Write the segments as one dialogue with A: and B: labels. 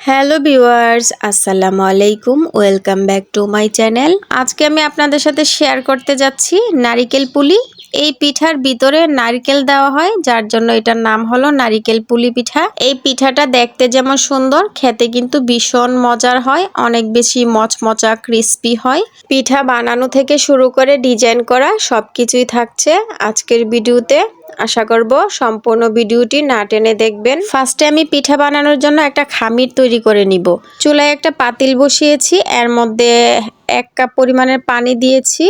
A: Hello viewers, আসসালামু আলাইকুম। Welcome back to my channel. আজকে আমি আপনাদের সাথে শেয়ার করতে যাচ্ছি নারিকেল পুলি। এই পিঠার ভিতরে নারকেল দেওয়া হয়, যার জন্য এটার নাম হলো নারিকেল পুলি পিঠা। এই পিঠাটা দেখতে যেমন সুন্দর, খেতে কিন্তু ভীষণ মজার হয়, অনেক বেশি মচমচা ক্রিস্পি হয়। পিঠা বানানো থেকে শুরু করে ডিজাইন করা সবকিছুই থাকছে আজকের ভিডিওতে। আশা করব সম্পূর্ণ ভিডিওটি না টেনে দেখবেন। ফার্স্টে আমি পিঠা বানানোর জন্য একটা খামির তৈরি করে নিব। চুলায় একটা পাতিল বসিয়েছি, এর মধ্যে 1 কাপ পরিমাণের পানি দিয়েছি।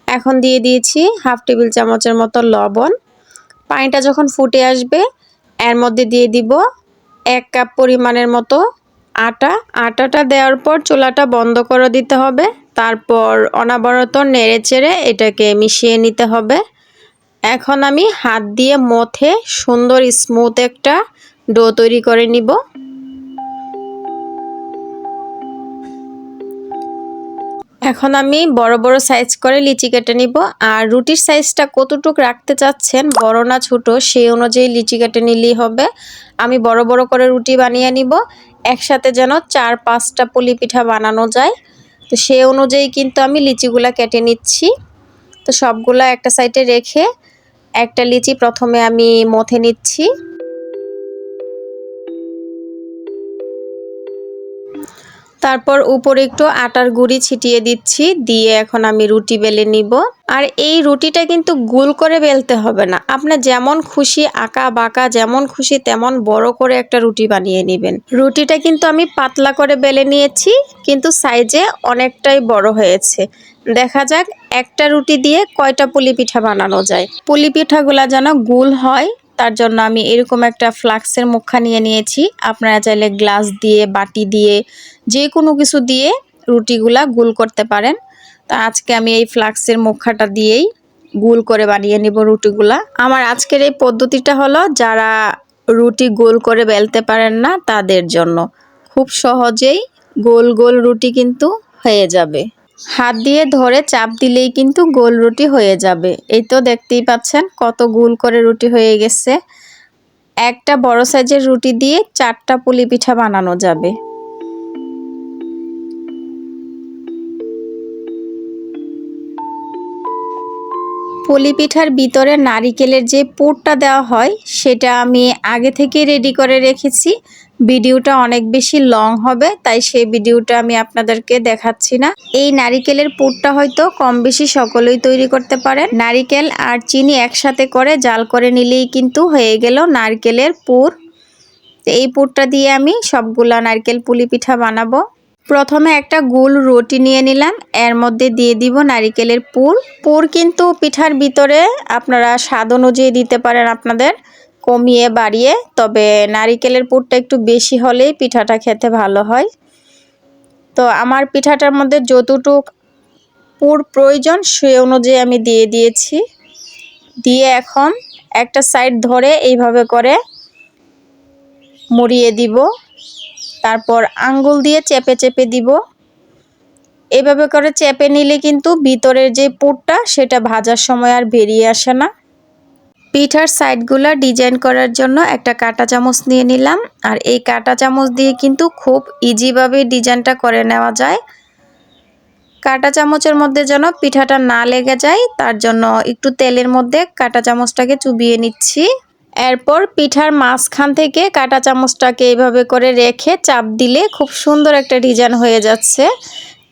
A: এখন দিয়ে দিয়েছি হাফ টেবিল চামচের মতো লবণ। পানিটা যখন ফুটে আসবে এর মধ্যে দিয়ে দিব 1 কাপ পরিমাণের মতো আটা। আটাটা দেওয়ার পর চুলাটা বন্ধ করে দিতে হবে। তারপর অনবরত নেড়েচেড়ে এটাকে মিশিয়ে নিতে হবে। এখন আমি হাত দিয়ে মথে সুন্দর স্মুথ একটা ডো তৈরি করে নিব। এখন আমি বড় বড় সাইজ করে লিচি কেটে নিব। আর রুটির সাইজটা কতটুকু রাখতে চাচ্ছেন, বড় না ছোট, সেই অনুযায়ী লিচি কেটে নিলেই হবে। আমি বড় বড় করে রুটি বানিয়ে নিব, একসাথে যেন 4-5টা পুলি পিঠা বানানো যায়। তো সেই অনুযায়ী কিন্তু আমি লিচিগুলা কেটে নিচ্ছি। তো সবগুলা একটা সাইডে রেখে একটা লিচি প্রথমে আমি মথে নিচ্ছি। তারপর উপরে একটু আটার গুঁড়ি ছিটিয়ে দিচ্ছি, দিয়ে এখন আমি রুটি বেলে নিব। আর এই রুটিটা কিন্তু গোল করে বেলতে হবে না, আপনার যেমন খুশি আঁকা বাঁকা যেমন খুশি তেমন বড় করে একটা রুটি বানিয়ে নেবেন। রুটিটা কিন্তু আমি পাতলা করে বেলে নিয়েছি, কিন্তু সাইজে অনেকটাই বড় হয়েছে। দেখা যাক একটা রুটি দিয়ে কয়টা পুলি পিঠা বানানো যায়। পুলি পিঠাগুলা যেন গোল হয়, তার জন্য আমি এরকম একটা ফ্লাক্সের মুখা নিয়ে নিয়েছি। আপনারা চাইলে গ্লাস দিয়ে, বাটি দিয়ে, যে কোনো কিছু দিয়ে রুটিগুলা গোল করতে পারেন। তা আজকে আমি এই ফ্লাক্সের মুখাটা দিয়েই গোল করে বানিয়ে নিব রুটিগুলা। আমার আজকের এই পদ্ধতিটা হলো যারা রুটি গোল করে বেলতে পারেন না তাদের জন্য। খুব সহজেই গোল গোল রুটি কিন্তু হয়ে যাবে। হাত দিয়ে ধরে চাপ দিলেই কিন্তু গোল রুটি হয়ে যাবে। এই তো দেখতেই পাচ্ছেন কত গোল করে রুটি হয়ে গেছে। একটা বড় সাইজের রুটি দিয়ে 4টা পুলি পিঠা বানানো যাবে। পুলি পিঠার ভিতরে নারিকেলের যে পুরটা দেওয়া হয় সেটা আমি আগে থেকে রেডি করে রেখেছি। ভিডিওটা অনেক বেশি লং হবে, তাই সেই ভিডিওটা আমি আপনাদেরকে দেখাচ্ছি না। এই নারিকেলের পুরটা হয়তো কম বেশি সকলেই তৈরি করতে পারেন। নারিকেল আর চিনি একসাথে করে জাল করে নিলেই কিন্তু হয়ে গেল নারকেলের পুর। এই পুরটা দিয়ে আমি সবগুলা নারকেল পুলি পিঠা বানাবো। প্রথমে একটা গোল রুটি নিয়ে নিলাম, এর মধ্যে দিয়ে দিব নারিকেলের পুর। পুর কিন্তু পিঠার ভিতরে আপনারা স্বাদ অনুযায়ী দিতে পারেন, আপনাদের কমিয়ে বাড়িয়ে। তবে নারিকেলের পুরটা একটু বেশি হলেই পিঠাটা খেতে ভালো হয়। তো আমার পিঠাটার মধ্যে যতটুক পুর প্রয়োজন সেই অনুযায়ী আমি দিয়ে দিয়েছি। দিয়ে এখন একটা সাইড ধরে এইভাবে করে মুড়িয়ে দিব। তারপর আঙ্গুল দিয়ে চেপে চেপে দিব। এভাবে করে চেপে নিলে কিন্তু ভিতরের যে পুরটা সেটা ভাজার সময় আর বেরিয়ে আসে না। পিঠার সাইডগুলো ডিজাইন করার জন্য একটা কাঁটা চামচ নিয়ে নিলাম। আর এই কাঁটা চামচ দিয়ে কিন্তু খুব ইজিভাবে ডিজাইনটা করে নেওয়া যায়। কাঁটা চামচের মধ্যে যেন পিঠাটা না লেগে যায়, তার জন্য একটু তেলের মধ্যে কাঁটা চামচটাকে চুবিয়ে নিচ্ছি। এরপর পিঠার মাঝখান থেকে কাঁটা চামচটাকে এইভাবে করে রেখে চাপ দিলে খুব সুন্দর একটা ডিজাইন হয়ে যাচ্ছে।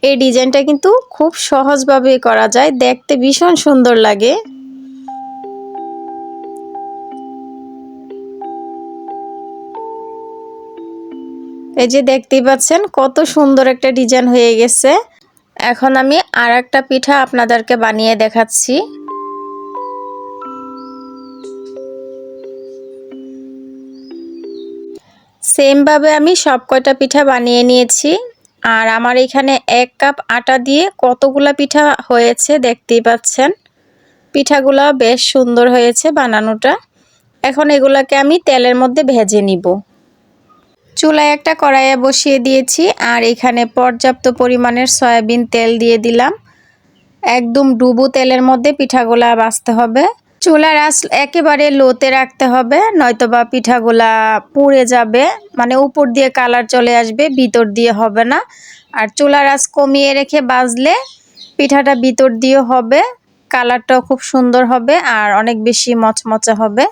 A: এই ডিজাইনটা কিন্তু খুব সহজভাবে করা যায়, দেখতে ভীষণ সুন্দর লাগে। এই যে দেখতেই পাচ্ছেন কত সুন্দর একটা ডিজাইন হয়ে গেছে। এখন আমি আর একটা পিঠা আপনাদেরকে বানিয়ে দেখাচ্ছি। সেমভাবে আমি সব কয়টা পিঠা বানিয়ে নিয়েছি। আর আমার এখানে 1 কাপ আটা দিয়ে কতগুলা পিঠা হয়েছে দেখতেই পাচ্ছেন। পিঠাগুলো বেশ সুন্দর হয়েছে বানানোটা। এখন এগুলাকে আমি তেলের মধ্যে ভেজে নিব। চুলায় একটা কড়াইয়ে বসিয়ে দিয়েছি, আর এখানে পর্যাপ্ত পরিমাণের সয়াবিন তেল দিয়ে দিলাম। একদম ডুবো তেলের মধ্যে পিঠাগুলা ভাজতে হবে। চুলার আঁচ একেবারে লোতে রাখতে হবে, নয়তোবা পিঠাগুলা পুড়ে যাবে, মানে উপর দিয়ে কালার চলে আসবে, ভিতর দিয়ে হবে না। আর চুলার আঁচ কমিয়ে রেখে ভাজলে পিঠাটা ভিতর দিয়ে হবে, কালারটাও খুব সুন্দর হবে আর অনেক বেশি মচমচে হবে।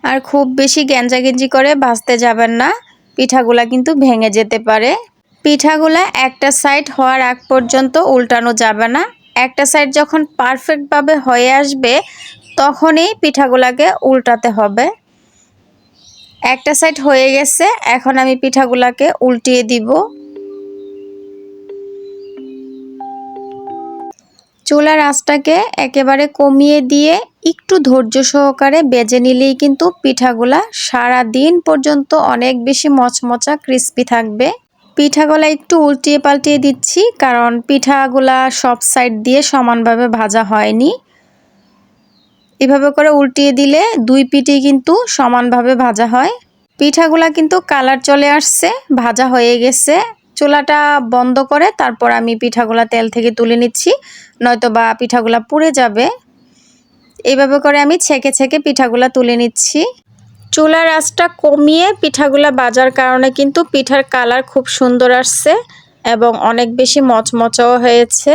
A: আর খুব বেশি গ্যাঞ্জাগেঞ্জি করে ভাজতে যাবেন না, পিঠাগুলা কিন্তু ভেঙে যেতে পারে। পিঠাগুলা একটা সাইড হওয়ার আগ পর্যন্ত উল্টানো যাবে না। একটা সাইড যখন পারফেক্টভাবে হয়ে আসবে তখনই পিঠাগুলাকে উল্টাতে হবে। একটা সাইড হয়ে গেছে, এখন আমি পিঠাগুলাকে উল্টিয়ে দিব। চুলার আঁচটাকে একেবারে কমিয়ে দিয়ে একটু ধৈর্য সহকারে ভেজে নিলেই কিন্তু পিঠাগুলা সারা দিন পর্যন্ত অনেক বেশি মচমচা ক্রিস্পি থাকবে। পিঠাগুলা একটু উল্টিয়ে পাল্টিয়ে দিচ্ছি, কারণ পিঠাগুলা সব সাইড দিয়ে সমানভাবে ভাজা হয়নি। এভাবে করে উল্টিয়ে দিলে দুই পিঠই কিন্তু সমানভাবে ভাজা হয়। পিঠাগুলা কিন্তু কালার চলে আসছে, ভাজা হয়ে গেছে। চুলাটা বন্ধ করে তারপর আমি পিঠাগুলা তেল থেকে তুলে নিচ্ছি, নয়তোবা পিঠাগুলা পুড়ে যাবে। এইভাবে করে আমি ছেঁকে ছেঁকে পিঠাগুলা তুলে নিচ্ছি। চুলার আঁচটা কমিয়ে পিঠাগুলা ভাজার কারণে কিন্তু পিঠার কালার খুব সুন্দর আসছে এবং অনেক বেশি মচমচাও হয়েছে।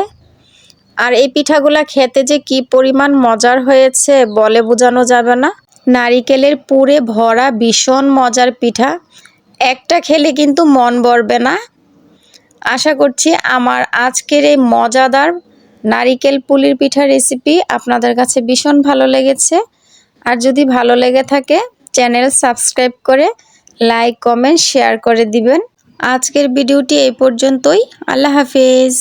A: আর এই পিঠাগুলা খেতে যে কি পরিমাণ মজার হয়েছে বলে বোঝানো যাবে না। নারিকেলের পুরে ভরা ভীষণ মজার পিঠা, একটা খেলে কিন্তু মন ভরবে না। আশা করছি আমার আজকের এই মজাদার নারিকেল পুলির পিঠা রেসিপি আপনাদের কাছে ভীষণ ভালো লেগেছে। আর যদি ভালো লেগে থাকে চ্যানেল সাবস্ক্রাইব করে লাইক কমেন্ট শেয়ার করে দিবেন। আজকের ভিডিওটি এই পর্যন্তই। আল্লাহ হাফেজ।